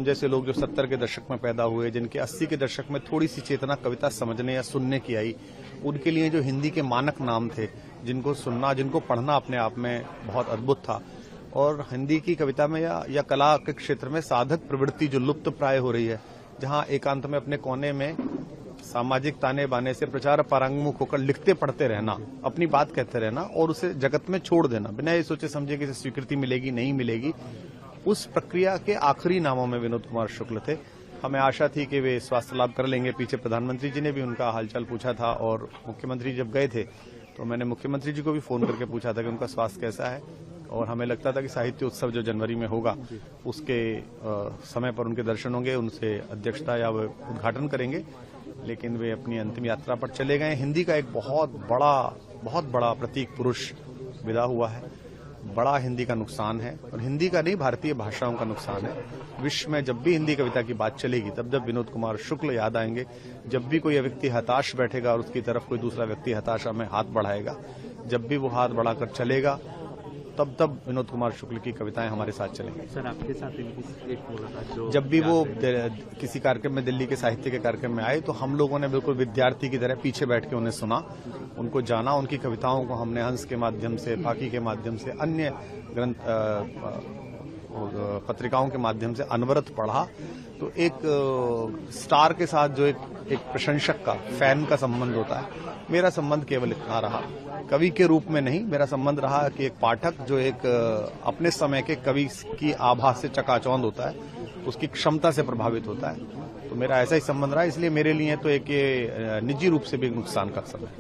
हम जैसे लोग जो 70 के दशक में पैदा हुए, जिनके 80 के दशक में थोड़ी सी चेतना कविता समझने या सुनने की आई, उनके लिए जो हिंदी के मानक नाम थे, जिनको सुनना, जिनको पढ़ना अपने आप में बहुत अद्भुत था। और हिंदी की कविता में या कला के क्षेत्र में साधक प्रवृत्ति जो लुप्त प्राय हो रही है, जहां एकांत में अपने कोने में सामाजिक ताने बाने से प्रचार पारंगमुख होकर लिखते पढ़ते रहना, अपनी बात कहते रहना और उसे जगत में छोड़ देना, बिना ये सोचे समझे कि इसे स्वीकृति मिलेगी नहीं मिलेगी, उस प्रक्रिया के आखिरी नामों में विनोद कुमार शुक्ल थे। हमें आशा थी कि वे स्वास्थ्य लाभ कर लेंगे। पीछे प्रधानमंत्री जी ने भी उनका हालचाल पूछा था और मुख्यमंत्री जब गए थे तो मैंने मुख्यमंत्री जी को भी फोन करके पूछा था कि उनका स्वास्थ्य कैसा है, और हमें लगता था कि साहित्य उत्सव जो जनवरी में होगा उसके समय पर उनके दर्शन होंगे, उनसे अध्यक्षता या वे उद्घाटन करेंगे, लेकिन वे अपनी अंतिम यात्रा पर चले गए। हिंदी का एक बहुत बड़ा प्रतीक पुरुष विदा हुआ है। बड़ा हिंदी का नुकसान है, और हिंदी का नहीं, भारतीय भाषाओं का नुकसान है। विश्व में जब भी हिंदी कविता की बात चलेगी, तब जब विनोद कुमार शुक्ल याद आएंगे। जब भी कोई व्यक्ति हताश बैठेगा और उसकी तरफ कोई दूसरा व्यक्ति हताशा में हाथ बढ़ाएगा, जब भी वो हाथ बढ़ाकर चलेगा, तब विनोद कुमार शुक्ल की कविताएं हमारे साथ चलेंगी। सर, आपके साथ एक मुलाकात जब भी वो किसी कार्यक्रम में, दिल्ली के साहित्य के कार्यक्रम में आए, तो हम लोगों ने बिल्कुल विद्यार्थी की तरह पीछे बैठ के उन्हें सुना, उनको जाना, उनकी कविताओं को हमने हंस के माध्यम से, फाकी के माध्यम से, अन्य ग्रंथ पत्रिकाओं के माध्यम से अनवरत पढ़ा। तो एक स्टार के साथ जो एक प्रशंसक का, फैन का संबंध होता है, मेरा संबंध केवल इतना रहा, कवि के रूप में नहीं। मेरा संबंध रहा कि एक पाठक जो एक अपने समय के कवि की आभा से चकाचौंध होता है, उसकी क्षमता से प्रभावित होता है। तो मेरा ऐसा ही संबंध रहा, इसलिए मेरे लिए तो एक निजी रूप से भी नुकसान का समय है।